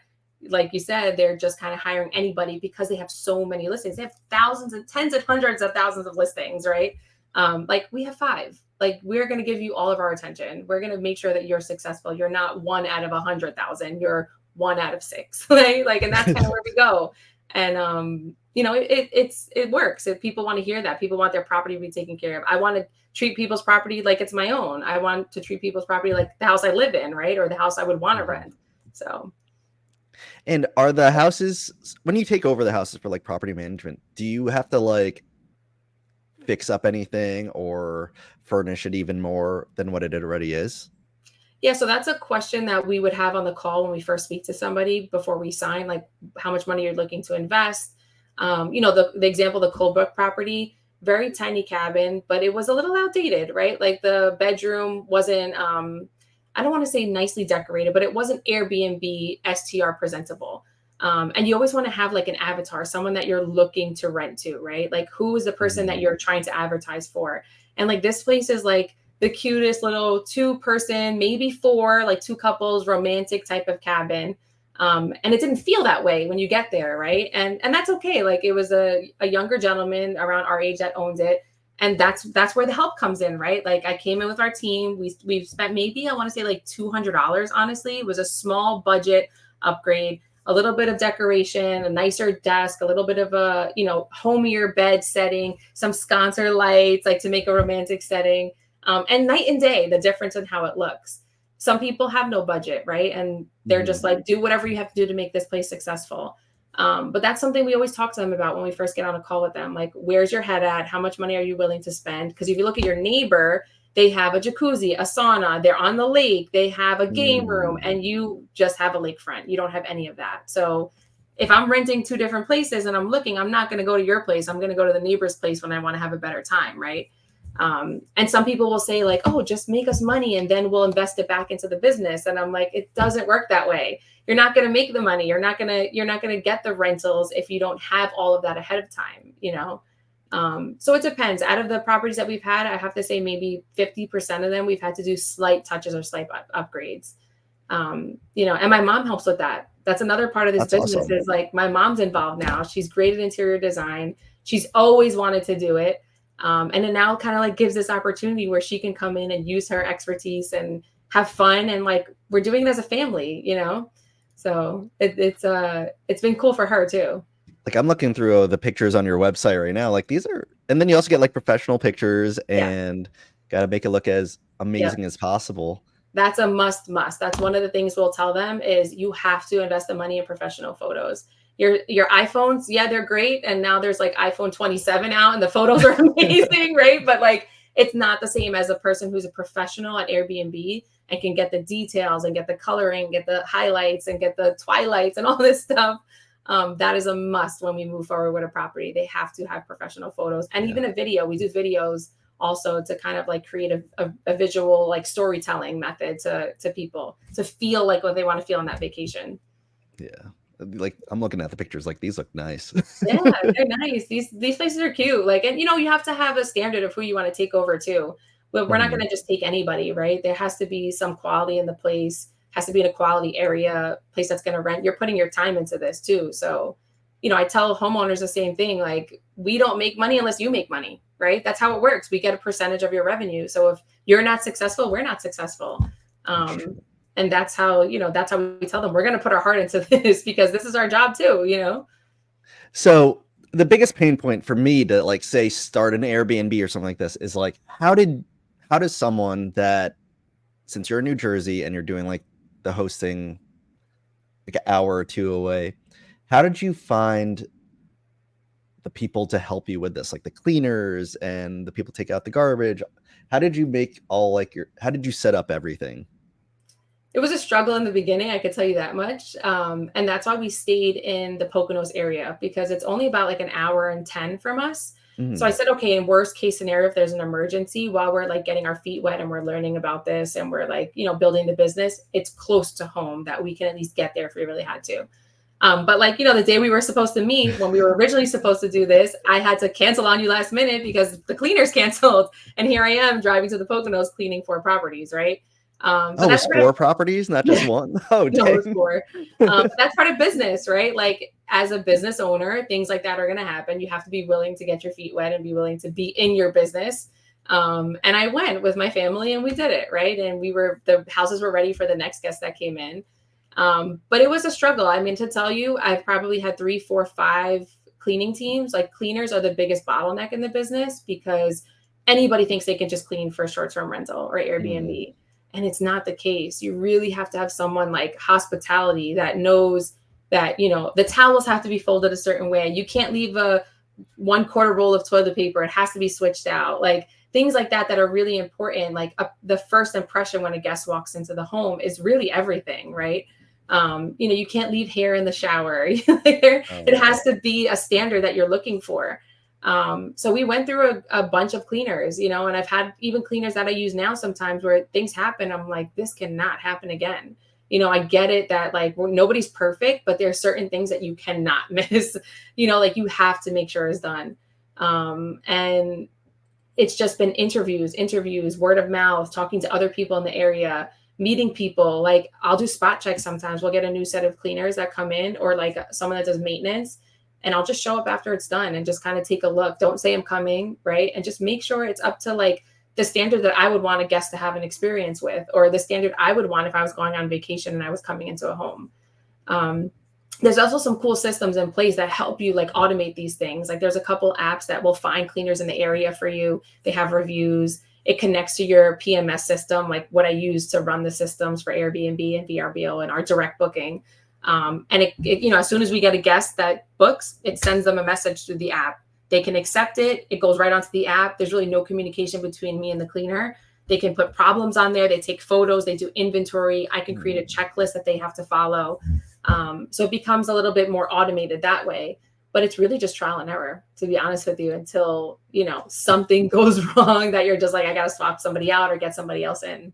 like you said, they're just kind of hiring anybody because they have so many listings. They have thousands and tens and hundreds of thousands of listings, right? Like we have 5. Like we're going to give you all of our attention. We're going to make sure that you're successful. You're not 1 out of 100,000. You're 1 out of 6, right? Like, and that's kind of where we go. And it works. If people want to hear that, people want their property to be taken care of. I want to treat people's property like it's my own. I want to treat people's property like the house I live in, right? Or the house I would want to rent. So. And are the houses, when you take over the houses for like property management, do you have to like fix up anything or furnish it even more than what it already is? Yeah, so that's a question that we would have on the call when we first speak to somebody before we sign, like how much money you're looking to invest. The example, the Colebrook property, very tiny cabin, but it was a little outdated, right? Like the bedroom wasn't, I don't want to say nicely decorated, but it wasn't Airbnb STR presentable. And you always want to have like an avatar, someone that you're looking to rent to, right? Like who is the person that you're trying to advertise for? And like this place is like the cutest little 2-person, maybe 4, like 2 couples, romantic type of cabin. And it didn't feel that way when you get there, right? And that's okay. Like it was a younger gentleman around our age that owned it. And that's where the help comes in, right? Like I came in with our team. We've spent maybe, I want to say like $200, honestly. It was a small budget upgrade, a little bit of decoration, a nicer desk, a little bit of a, homier bed setting, some sconcer lights, like to make a romantic setting. And night and day, the difference in how it looks. Some people have no budget, right? And they're just like, do whatever you have to do to make this place successful. But that's something we always talk to them about when we first get on a call with them. Like, where's your head at? How much money are you willing to spend? Because if you look at your neighbor, they have a jacuzzi, a sauna, they're on the lake, they have a game room, and you just have a lakefront. You don't have any of that. So if I'm renting 2 different places and I'm looking, I'm not going to go to your place. I'm going to go to the neighbor's place when I want to have a better time, right? And some people will say like, oh, just make us money and then we'll invest it back into the business. And I'm like, it doesn't work that way. You're not going to make the money. You're not going to get the rentals if you don't have all of that ahead of time, So it depends. Out of the properties that we've had, I have to say maybe 50% of them, we've had to do slight touches or slight upgrades. And my mom helps with that. That's another part of this business. Awesome. Is like my mom's involved now. She's great at interior design. She's always wanted to do it. And it now kind of like gives this opportunity where she can come in and use her expertise and have fun. And like, we're doing it as a family, so it's been cool for her too. Like I'm looking through the pictures on your website right now. Like these are, and then you also get like professional pictures and got to make it look as amazing as possible. That's a must. That's one of the things we'll tell them is you have to invest the money in professional photos. Your iPhones, yeah, they're great. And now there's like iPhone 27 out and the photos are amazing, right? But like, it's not the same as a person who's a professional at Airbnb and can get the details and get the coloring, get the highlights and get the twilights and all this stuff. That is a must when we move forward with a property. They have to have professional photos and even a video. We do videos also to kind of like create a visual like storytelling method to people to feel like what they want to feel on that vacation. Yeah. Like I'm looking at the pictures, like these look nice. Yeah, they're nice. These places are cute. Like, and you know, you have to have a standard of who you want to take over too. But we're not going to just take anybody, right? There has to be some quality in the place, has to be in a quality area, place that's going to rent. You're putting your time into this too. So, you know, I tell homeowners the same thing. Like, we don't make money unless you make money, right? That's how it works. We get a percentage of your revenue. So if you're not successful, we're not successful. And that's how, you know, that's how we tell them we're going to put our heart into this because this is our job too, you know? So the biggest pain point for me to like say start an Airbnb or something like this is like, how does someone that, since you're in New Jersey and you're doing like the hosting like an hour or two away, how did you find the people to help you with this? Like the cleaners and the people take out the garbage. How did you make how did you set up everything? It was a struggle in the beginning, I could tell you that much. And that's why we stayed in the Poconos area because it's only about like an hour and 10 from us. So I said, okay, in worst case scenario, if there's an emergency while we're like getting our feet wet and we're learning about this and we're like, you know, building the business, it's close to home that we can at least get there if we really had to. But like, you know, the day we were supposed to meet, when we were originally supposed to do this, I had to cancel on you last minute because the cleaners canceled. And here I am driving to the Poconos cleaning 4 properties, right? But that's 4 properties, not just one. Oh, no, it's 4. But that's part of business, right? Like as a business owner, things like that are going to happen. You have to be willing to get your feet wet and be willing to be in your business. And I went with my family and we did it, right? And the houses were ready for the next guest that came in. But it was a struggle. I mean, to tell you, I've probably had 3, 4, 5 cleaning teams. Like cleaners are the biggest bottleneck in the business because anybody thinks they can just clean for short-term rental or Airbnb. And it's not the case. You really have to have someone like hospitality that knows that, you know, the towels have to be folded a certain way. You can't leave a 1/4 roll of toilet paper. It has to be switched out. Like things like that are really important. Like the first impression when a guest walks into the home is really everything, right? You know, you can't leave hair in the shower. It has to be a standard that you're looking for. So we went through a bunch of cleaners, you know, and I've had even cleaners that I use now sometimes where things happen. I'm like, this cannot happen again. You know, I get it that like nobody's perfect, but there are certain things that you cannot miss, you know, like you have to make sure it's done. And it's just been interviews, word of mouth, talking to other people in the area, meeting people. Like I'll do spot checks sometimes. We'll get a new set of cleaners that come in or like someone that does maintenance. And I'll just show up after it's done and just kind of take a look. Don't say I'm coming, right? And just make sure it's up to like the standard that I would want a guest to have an experience with, or the standard I would want if I was going on vacation and I was coming into a home. There's also some cool systems in place that help you like automate these things. Like there's a couple apps that will find cleaners in the area for you. They have reviews. It connects to your PMS system, like what I use to run the systems for Airbnb and VRBO and our direct booking. And it, you know, as soon as we get a guest that books, it sends them a message through the app. They can accept it. It goes right onto the app. There's really no communication between me and the cleaner. They can put problems on there. They take photos. They do inventory. I can create a checklist that they have to follow. So it becomes a little bit more automated that way. But it's really just trial and error, to be honest with you, until, you know, something goes wrong that you're just like, I got to swap somebody out or get somebody else in.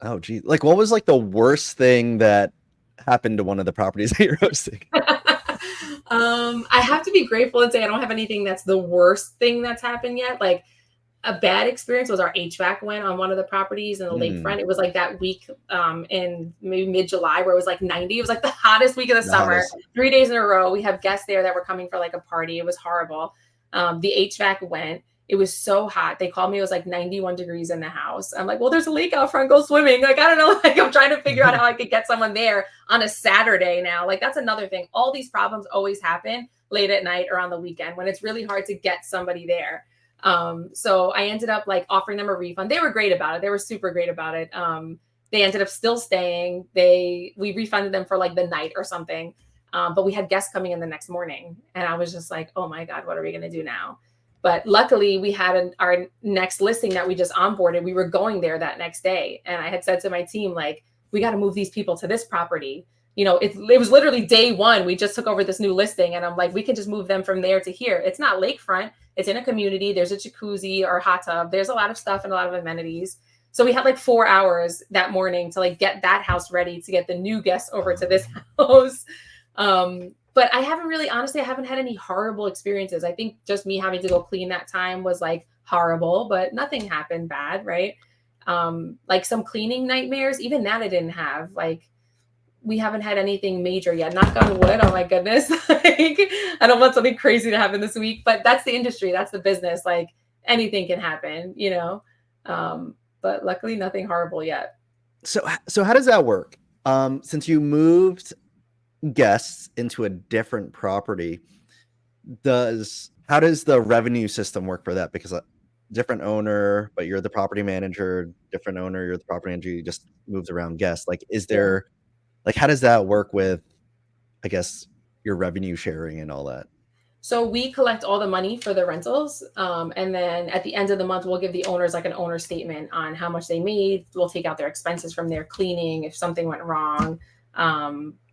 Oh, gee. Like, what was like the worst thing that happened to one of the properties that you're hosting? I have to be grateful and say I don't have anything that's the worst thing that's happened yet. Like a bad experience was our HVAC went on one of the properties in the lakefront. It was like that week in maybe mid-July where it was like 90. It was like the hottest week of the summer. 3 days in a row. We have guests there that were coming for like a party. It was horrible. The HVAC went. It was so hot. They called me. It was like 91 degrees in the house. I'm like, well, there's a lake out front. Go swimming. Like, I don't know. Like, I'm trying to figure out how I could get someone there on a Saturday now. Like, that's another thing. All these problems always happen late at night or on the weekend when it's really hard to get somebody there. So I ended up like offering them a refund. They were great about it. They were super great about it. They ended up still staying. We refunded them for like the night or something. But we had guests coming in the next morning. And I was just like, oh my God, what are we going to do now? But luckily we had our next listing that we just onboarded. We were going there that next day. And I had said to my team, like, we got to move these people to this property. You know, it was literally day one. We just took over this new listing. And I'm like, we can just move them from there to here. It's not lakefront. It's in a community. There's a jacuzzi or a hot tub. There's a lot of stuff and a lot of amenities. So we had like 4 hours that morning to like get that house ready to get the new guests over to this house. But I haven't really, honestly, I haven't had any horrible experiences. I think just me having to go clean that time was like horrible, but nothing happened bad, right? Like some cleaning nightmares, even that I didn't have. Like, we haven't had anything major yet. Knock on wood. Oh my goodness. Like, I don't want something crazy to happen this week, but that's the industry. That's the business. Like, anything can happen, you know? But luckily nothing horrible yet. So how does that work? Since you moved guests into a different property, how does the revenue system work for that? Because a different owner, but you're the property manager, different owner, you're the property manager, you just moves around guests. Like, is there, like, how does that work with, I guess, your revenue sharing and all that? So we collect all the money for the rentals. And then at the end of the month, we'll give the owners like an owner statement on how much they made. We'll take out their expenses from their cleaning if something went wrong.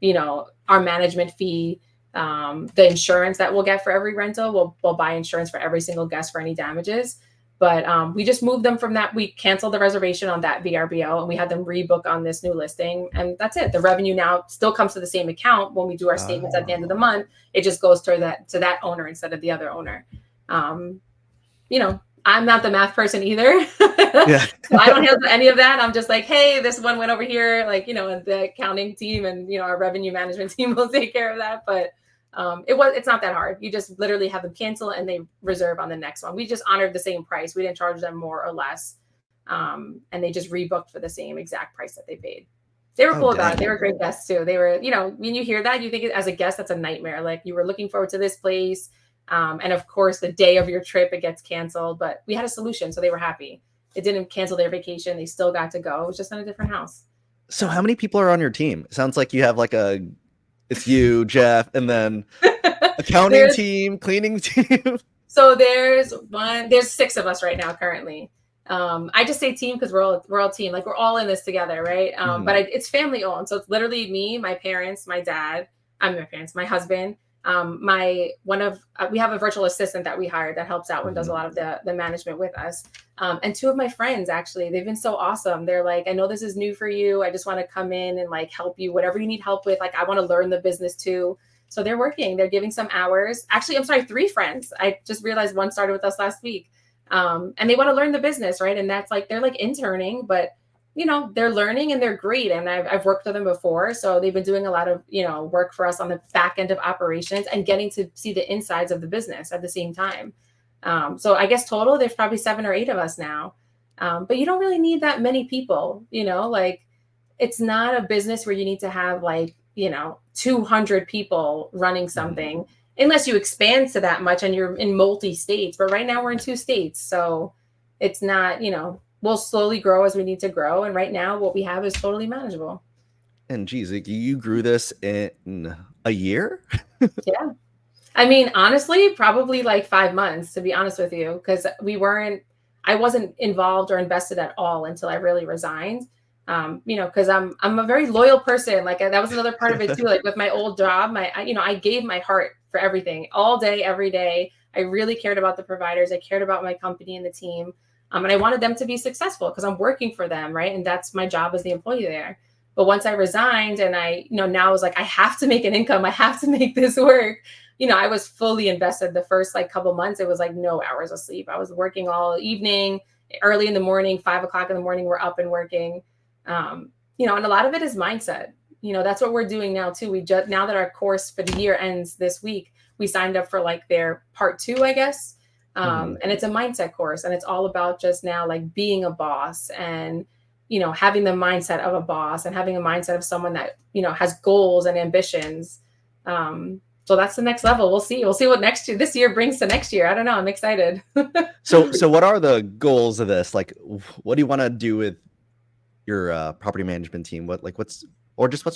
You know, our management fee, the insurance that we'll get for every rental, we'll buy insurance for every single guest for any damages. But we just moved them from that. We canceled the reservation on that VRBO and we had them rebook on this new listing. And that's it. The revenue now still comes to the same account when we do our statements at the end of the month. It just goes to that owner instead of the other owner. You know, I'm not the math person either. Yeah. So I don't handle any of that. I'm just like, hey, this one went over here. Like, you know, and the accounting team and, you know, our revenue management team will take care of that. But it's not that hard. You just literally have them cancel and they reserve on the next one. We just honored the same price. We didn't charge them more or less. And they just rebooked for the same exact price that they paid. They were cool about it. They were great guests too. They were, you know, when you hear that, you think as a guest, that's a nightmare. Like, you were looking forward to this place. And of course, the day of your trip, it gets canceled, but we had a solution. So they were happy. It didn't cancel their vacation. They still got to go. It was just in a different house. So how many people are on your team? It sounds like you have like it's you, Jeff, and then accounting team, cleaning team. So there's 6 of us right now currently. I just say team because we're all team. Like, we're all in this together, right? But it's family owned. So it's literally me, my parents, my dad, my husband. We have a virtual assistant that we hired that helps out and does a lot of the management with us. And 2 of my friends, actually, they've been so awesome. They're like, I know this is new for you. I just want to come in and like help you, whatever you need help with. Like, I want to learn the business too. So they're working, they're giving some hours. Actually, I'm sorry, 3 friends. I just realized one started with us last week. And they want to learn the business, right? And that's like, they're like interning, but you know, they're learning and they're great. And I've worked with them before. So they've been doing a lot of, you know, work for us on the back end of operations and getting to see the insides of the business at the same time. So I guess total, there's probably 7 or 8 of us now. But you don't really need that many people, you know, like, it's not a business where you need to have like, you know, 200 people running something unless you expand to that much and you're in multi-states. But right now we're in 2 states. So it's not, you know, we'll slowly grow as we need to grow. And right now what we have is totally manageable. And geez, like, you grew this in a year? Yeah. I mean, honestly, probably like 5 months, to be honest with you, because I wasn't involved or invested at all until I really resigned. You know, because I'm a very loyal person. Like, that was another part of it too. Like, with my old job, I gave my heart for everything all day, every day. I really cared about the providers. I cared about my company and the team. And I wanted them to be successful because I'm working for them, right? And that's my job as the employee there. But once I resigned and now I was like, I have to make an income. I have to make this work. You know, I was fully invested the first like couple months. It was like no hours of sleep. I was working all evening, early in the morning, 5 o'clock in the morning, we're up and working. You know, and a lot of it is mindset. You know, that's what we're doing now too. Now that our course for the year ends this week, we signed up for like their part 2, I guess. And it's a mindset course, and it's all about just now like being a boss and, you know, having the mindset of a boss and having a mindset of someone that, you know, has goals and ambitions. So that's the next level. We'll see what this year brings to next year. I don't know. I'm excited. So what are the goals of this? Like, what do you want to do with your property management team? What's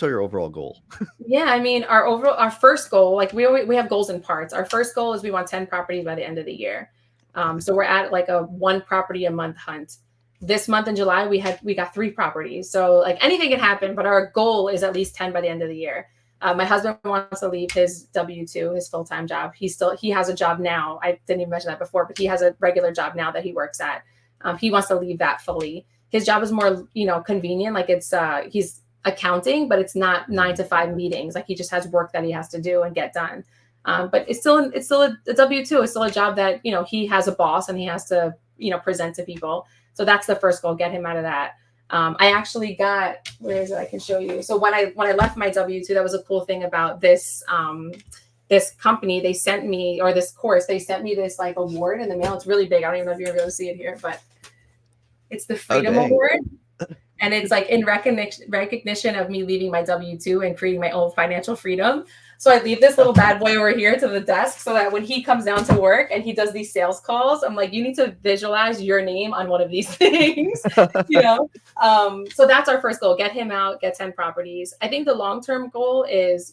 your overall goal? Yeah, I mean, our first goal, like we have goals in parts. Our first goal is we want 10 properties by the end of the year. So we're at like a 1 property a month hunt. This month in July, we got 3 properties. So like anything can happen, but our goal is at least 10 by the end of the year. My husband wants to leave his W-2, his full-time job. He has a job now. I didn't even mention that before, but he has a regular job now that he works at. He wants to leave that fully. His job is more, convenient. Like he's accounting, but it's not 9 to 5 meetings. Like he just has work that he has to do and get done. But it's still a W-2. It's still a job that, he has a boss and he has to, present to people. So that's the first goal, get him out of that. I actually got, where is it? I can show you. So when I left my W-2, that was a cool thing about this, this company. They sent me, or this course, they sent me this like award in the mail. It's really big. I don't even know if you're able to see it here, but it's the Freedom Award. And it's like in recognition of me leaving my W-2 and creating my own financial freedom. So I leave this little bad boy over here to the desk so that when he comes down to work and he does these sales calls, I'm like, you need to visualize your name on one of these things, So that's our first goal. Get him out, get 10 properties. I think the long-term goal is,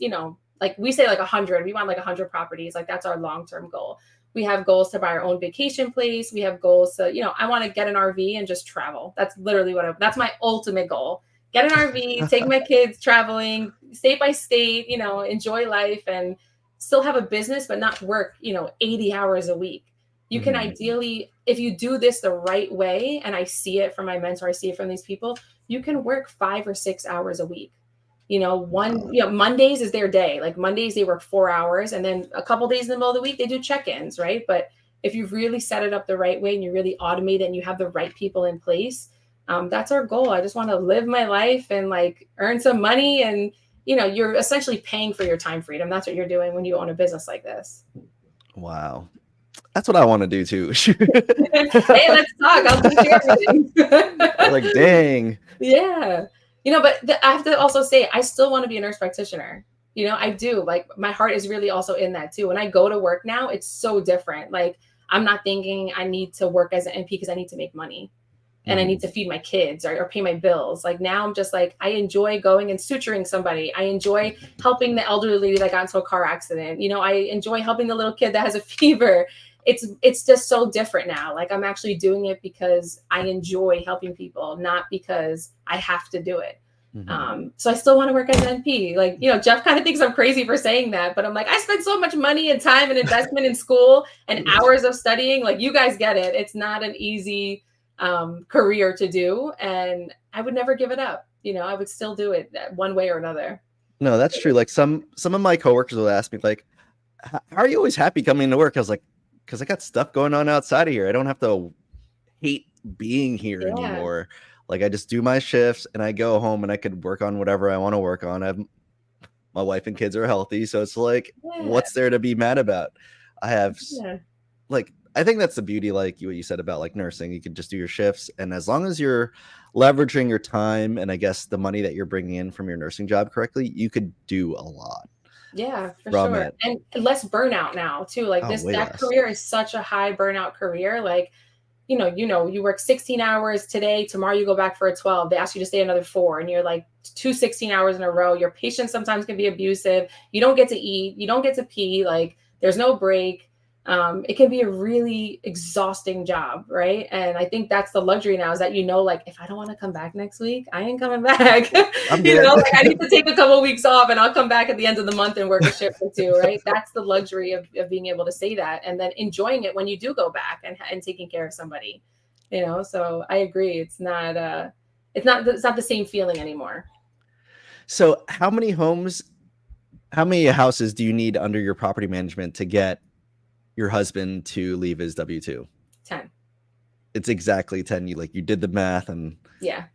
like we say like 100, we want like 100 properties. Like that's our long-term goal. We have goals to buy our own vacation place. We have goals to, I want to get an RV and just travel. That's literally that's my ultimate goal. Get an RV, take my kids traveling, state by state, enjoy life and still have a business, but not work, 80 hours a week. You can ideally, if you do this the right way, and I see it from my mentor, I see it from these people, you can work 5 or 6 hours a week. Mondays is their day. Like Mondays, they work 4 hours. And then a couple days in the middle of the week, they do check-ins, right? But if you really set it up the right way and you really automate it and you have the right people in place, that's our goal. I just want to live my life and like earn some money. And, you're essentially paying for your time freedom. That's what you're doing when you own a business like this. Wow. That's what I want to do too. Hey, let's talk. I'll teach you everything. Like, dang. Yeah. But I have to also say, I still want to be a nurse practitioner. I do. Like, my heart is really also in that too. When I go to work now, it's so different. Like, I'm not thinking I need to work as an NP because I need to make money and I need to feed my kids or pay my bills. Like, now I'm just like, I enjoy going and suturing somebody. I enjoy helping the elderly lady that got into a car accident. I enjoy helping the little kid that has a fever. It's just so different now. Like, I'm actually doing it because I enjoy helping people, not because I have to do it. So I still want to work as an NP. Like, Jeff kind of thinks I'm crazy for saying that, but I'm like, I spent so much money and time and investment in school and hours of studying. Like, you guys get it. It's not an easy career to do. And I would never give it up. I would still do it one way or another. No, that's true. Like some of my coworkers will ask me like, how are you always happy coming to work? I was like, because I got stuff going on outside of here. I don't have to hate being here anymore. Like, I just do my shifts and I go home and I could work on whatever I want to work on. My wife and kids are healthy. So it's like, what's there to be mad about? I have like, I think that's the beauty, like what you said about like nursing. You can just do your shifts. And as long as you're leveraging your time and I guess the money that you're bringing in from your nursing job correctly, you could do a lot. Yeah, for sure. And less burnout now too. Like that career is such a high burnout career. Like, you work 16 hours today, tomorrow you go back for a 12. They ask you to stay another 4 and you're like 16 hours in a row. Your patients sometimes can be abusive. You don't get to eat. You don't get to pee. Like, there's no break. It can be a really exhausting job, right? And I think that's the luxury now is that, like, if I don't want to come back next week, I ain't coming back. Like, I need to take a couple of weeks off and I'll come back at the end of the month and work a shift or 2, right? That's the luxury of being able to say that and then enjoying it when you do go back and taking care of somebody, So I agree. It's not the same feeling anymore. So how many houses do you need under your property management to get your husband to leave his W-2? 10. It's exactly 10. You did the math and yeah.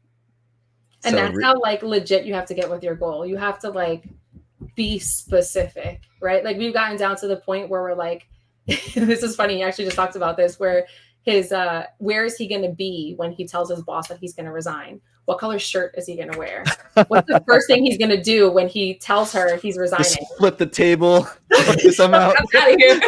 And so that's how like legit you have to get with your goal. You have to like be specific, right? Like, we've gotten down to the point where we're like, this is funny. He actually just talked about this, where where is he going to be when he tells his boss that he's going to resign? What color shirt is he going to wear? What's the first thing he's going to do when he tells her he's resigning? Just flip the table. I'm out. I'm out of here.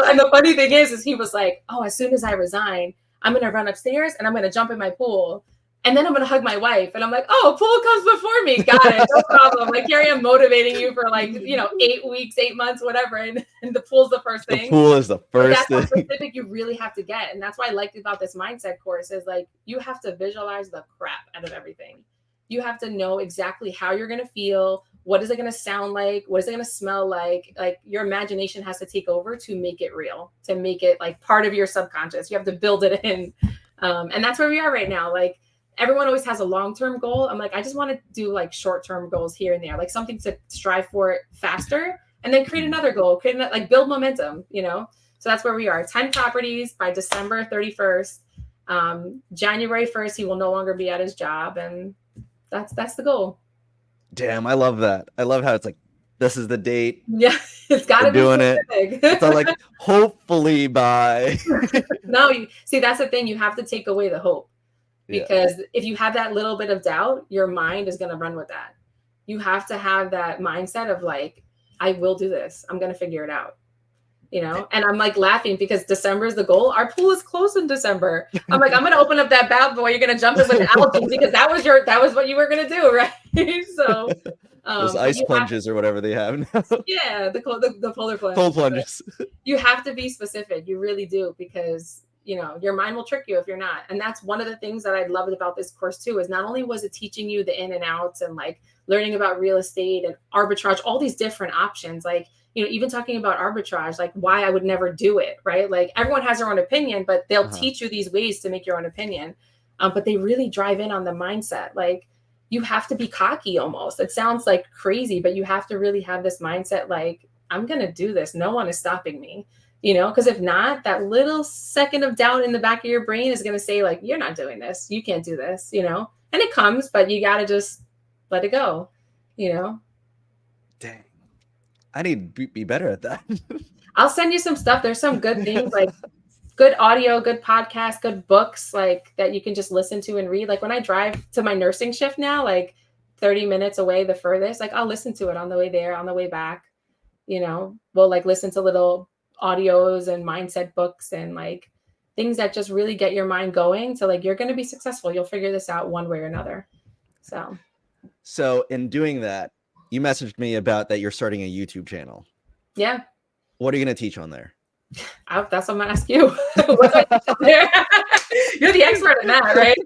And the funny thing is he was like, oh, as soon as I resign, I'm going to run upstairs and I'm going to jump in my pool. And then I'm going to hug my wife. And I'm like, oh, pool comes before me. Got it. No problem. Like, here I am motivating you for like, 8 weeks, 8 months, whatever. And the pool's the first thing. The pool is the first thing. That's how specific you really have to get. And that's why I liked about this mindset course is like, you have to visualize the crap out of everything. You have to know exactly how you're going to feel. What is it going to sound like? What is it going to smell like? Like your imagination has to take over to make it real, to make it like part of your subconscious. You have to build it in. And that's where we are right now. Like, everyone always has a long-term goal. I'm like, I just want to do like short-term goals here and there, like something to strive for faster, and then create another goal, like build momentum, So that's where we are. 10 properties by December 31st. January 1st, he will no longer be at his job. And that's the goal. Damn, I love that. I love how it's like, this is the date. Yeah, it's got to be doing specific. It's all like, hopefully by. No, see, that's the thing. You have to take away the hope. Because if you have that little bit of doubt, your mind is going to run with that. You have to have that mindset of like, I will do this. I'm going to figure it out. And I'm like laughing because December is the goal. Our pool is closed in December. I'm like, I'm going to open up that bad boy. You're going to jump in with the algae because that was what you were going to do. Right. So those ice plunges or whatever they have now. Yeah. The polar plunge. Cold plunges. You have to be specific. You really do, because your mind will trick you if you're not. And that's one of the things that I loved about this course too, is not only was it teaching you the in and outs and like learning about real estate and arbitrage, all these different options, like, even talking about arbitrage, like why I would never do it, right? Like everyone has their own opinion, but they'll teach you these ways to make your own opinion. But they really drive in on the mindset. Like you have to be cocky almost. It sounds like crazy, but you have to really have this mindset. Like, I'm going to do this. No one is stopping me. Because if not, that little second of doubt in the back of your brain is going to say like, you're not doing this. You can't do this, and it comes, but you got to just let it go, Dang. I need to be better at that. I'll send you some stuff. There's some good things like good audio, good podcasts, good books, like that you can just listen to and read. Like when I drive to my nursing shift now, like 30 minutes away, the furthest, like I'll listen to it on the way there, on the way back, we'll like listen to little audios and mindset books and like things that just really get your mind going. So like, you're going to be successful. You'll figure this out one way or another. So in doing that, you messaged me about that you're starting a YouTube channel. Yeah. What are you going to teach on there? That's what I'm going to ask you. What do I teach on there? You're the expert in that, right?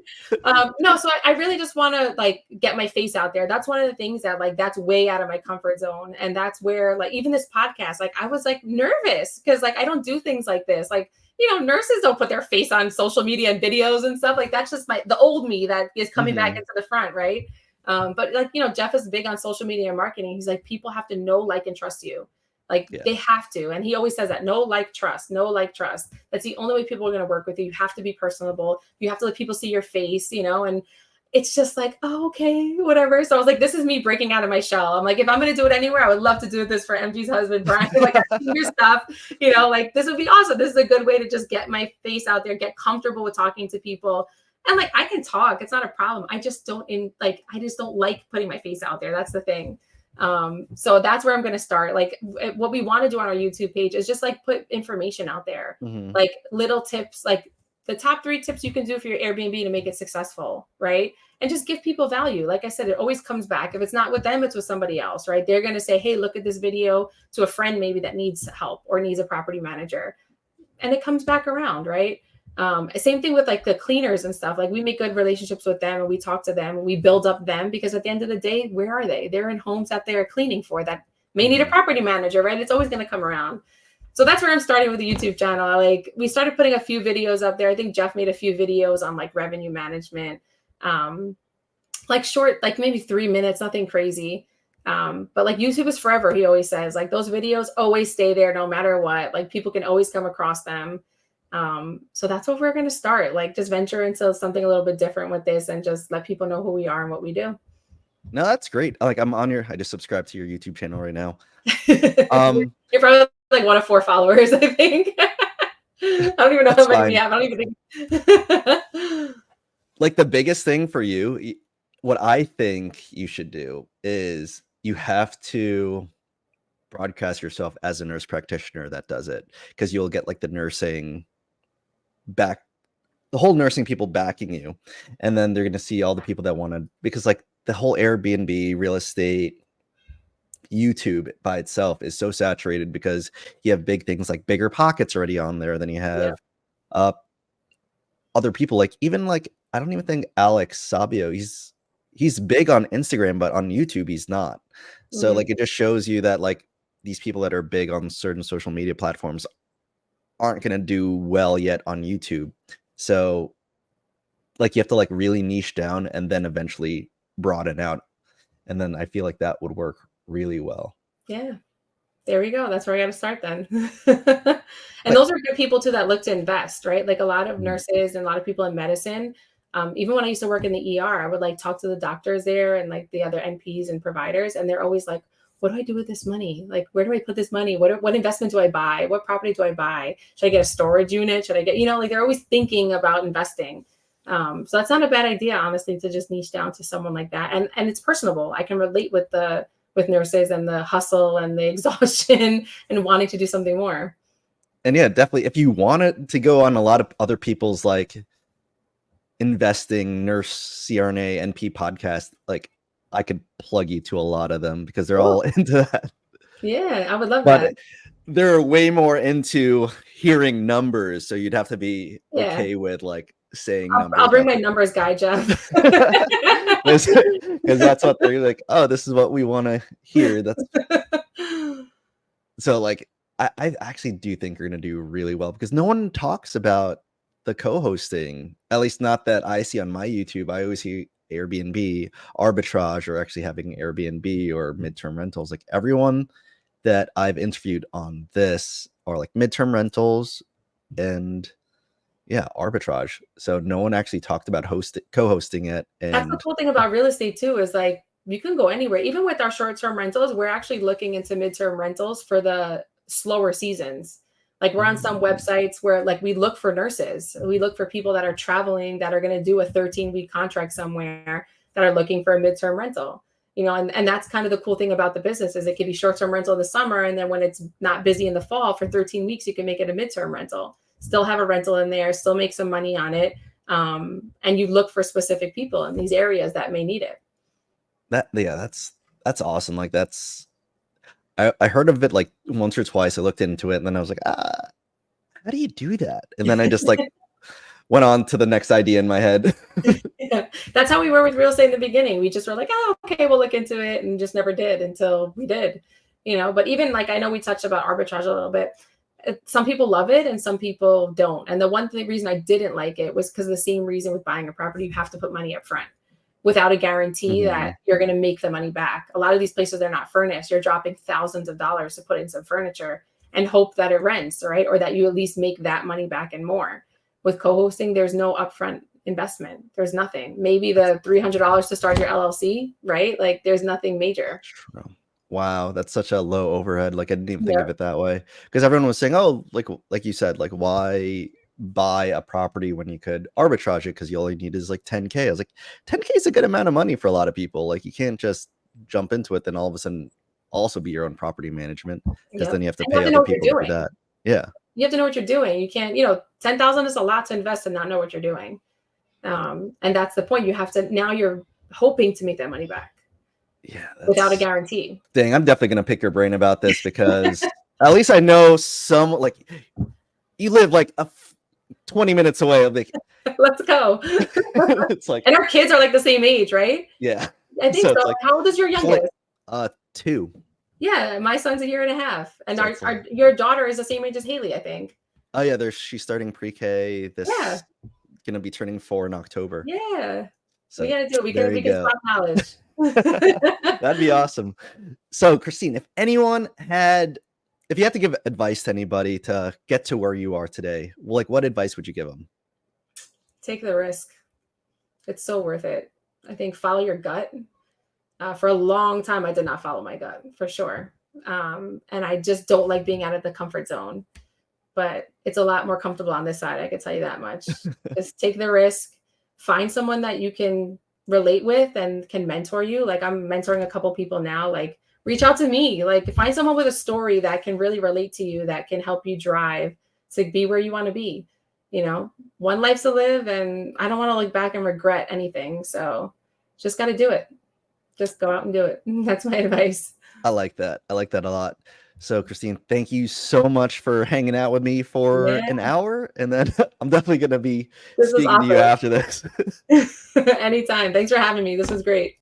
No, so I really just want to like get my face out there. That's one of the things that like, that's way out of my comfort zone. And that's where like, even this podcast, like I was like nervous because like, I don't do things like this. Like, nurses don't put their face on social media and videos and stuff. Like that's just the old me that is coming back into the front. Right. But like, Jeff is big on social media and marketing. He's like, people have to know, like, and trust you. Like they have to. And he always says that no, like, trust, no, like, trust. That's the only way people are going to work with you. You have to be personable. You have to let people see your face, and it's just like, oh, okay, whatever. So I was like, this is me breaking out of my shell. I'm like, if I'm going to do it anywhere, I would love to do this for MG's husband, Brian. Like I've seen your stuff, like this would be awesome. This is a good way to just get my face out there, get comfortable with talking to people. And like, I can talk, it's not a problem. I just don't like putting my face out there. That's the thing. So that's where I'm going to start. Like what we want to do on our YouTube page is just like put information out there, like little tips, like the top 3 tips you can do for your Airbnb to make it successful. Right. And just give people value. Like I said, it always comes back. If it's not with them, it's with somebody else, right? They're going to say, hey, look at this video to a friend maybe that needs help or needs a property manager. And it comes back around. Right. Same thing with like the cleaners and stuff. Like we make good relationships with them and we talk to them and we build up them, because at the end of the day, where are they? They're in homes that they're cleaning for that may need a property manager, right? It's always going to come around. So that's where I'm starting with the YouTube channel. Like we started putting a few videos up there. I think Jeff made a few videos on like revenue management, like short, like maybe 3 minutes, nothing crazy. But like YouTube is forever. He always says like those videos always stay there no matter what. Like people can always come across them. So that's what we're going to start, like just venture into something a little bit different with this and just let people know who we are and what we do. No, that's great. Like I just subscribed to your YouTube channel right now. You're probably like 1 of 4 followers, I think. I don't even know how many we have. I don't even think. Like the biggest thing for you, what I think you should do is you have to broadcast yourself as a nurse practitioner that does it, because you'll get like the nursing back the whole nursing people backing you, and then they're going to see all the people that want to, because like the whole Airbnb, real estate, YouTube by itself is so saturated because you have big things like Bigger Pockets already on there. Then you have uh other people, like even like I don't even think Alex Sabio, he's big on Instagram, but on YouTube he's not. So like it just shows you that like these people that are big on certain social media platforms aren't going to do well yet on YouTube. So like you have to like really niche down and then eventually broaden out. And then I feel like that would work really well. Yeah. There we go. That's where I got to start then. And those are good people too that look to invest, right? Like a lot of nurses and a lot of people in medicine. Even when I used to work in the ER, I would like talk to the doctors there and like the other NPs and providers, and they're always like, "What do I do with this money? Like, where do I put this money? What investment do I buy? What property do I buy? Should I get a storage unit? Should I get, like they're always thinking about investing." So that's not a bad idea, honestly, to just niche down to someone like that, and it's personable. I can relate with nurses and the hustle and the exhaustion and wanting to do something more. And yeah, definitely. If you wanted to go on a lot of other people's like investing nurse CRNA NP podcast, like I could plug you to a lot of them because they're all into that. Yeah, I would love that. They're way more into hearing numbers, so you'd have to be okay with like saying numbers. I'll bring my numbers guy, Jeff. Because that's what they're like, oh, this is what we want to hear. That's so like I actually do think you're gonna do really well because no one talks about the co-hosting, at least not that I see on my YouTube. I always see Airbnb, arbitrage, or actually having Airbnb or midterm rentals. Like everyone that I've interviewed on this are like midterm rentals and arbitrage. So no one actually talked about co-hosting it. And that's the cool thing about real estate too, is like you can go anywhere. Even with our short-term rentals, we're actually looking into midterm rentals for the slower seasons. Like we're on some websites where like we look for nurses. We look for people that are traveling, that are going to do a 13-week contract somewhere, that are looking for a midterm rental. And that's kind of the cool thing about the business, is it could be short-term rental in the summer, and then when it's not busy in the fall for 13 weeks, you can make it a midterm rental. Still have a rental in there, still make some money on it. And you look for specific people in these areas that may need it. That's awesome. Like I heard of it like once or twice. I looked into it and then I was like, how do you do that? And then I just like went on to the next idea in my head. Yeah. That's how we were with real estate in the beginning. We just were like, oh, okay, we'll look into it, and just never did until we did, but even like, I know we touched about arbitrage a little bit. Some people love it and some people don't. And the reason I didn't like it was because the same reason with buying a property, you have to put money up front without a guarantee that you're going to make the money back. A lot of these places, they're not furnished. You're dropping thousands of dollars to put in some furniture and hope that it rents, right? Or that you at least make that money back and more. With co-hosting, there's no upfront investment. There's nothing. Maybe the $300 to start your LLC, right? Like there's nothing major. True. Wow, that's such a low overhead. Like I didn't even think of it that way, because everyone was saying, oh, like you said, like why buy a property when you could arbitrage it, because you only need is like 10K. I was like, 10K is a good amount of money for a lot of people. Like you can't just jump into it, then all of a sudden also be your own property management, because then you have to pay other people for that. Yeah, you have to know what you're doing. You can't, 10,000 is a lot to invest and not know what you're doing. And that's the point. You have to, now you're hoping to make that money back. Yeah, without a guarantee. Dang, I'm definitely gonna pick your brain about this, because at least I know some, like you live like 20 minutes away. I'm like, let's go. It's like, and our kids are like the same age, right? Yeah, I think so. Like, how old is your youngest? 2. Yeah, my son's 1.5 years, and your daughter is the same age as Haley, I think. Oh yeah, she's starting pre-K. Gonna be turning 4 in October. Yeah, so we gotta do it. We can stop college. That'd be awesome. So Christine, if you had to give advice to anybody to get to where you are today, like what advice would you give them? Take the risk. It's so worth it. I think follow your gut. For a long time, I did not follow my gut, for sure. And I just don't like being out of the comfort zone, but it's a lot more comfortable on this side. I can tell you that much. Just take the risk, find someone that you can relate with and can mentor you. Like I'm mentoring a couple people now, like reach out to me, like find someone with a story that can really relate to you, that can help you drive to be where you want to be. you know, one life to live, and I don't want to look back and regret anything. So just got to do it. Just go out and do it. That's my advice. I like that. I like that a lot. So, Christine, thank you so much for hanging out with me for an hour. And then I'm definitely going to be This was speaking to you awesome. after this. Anytime. Thanks for having me. This was great.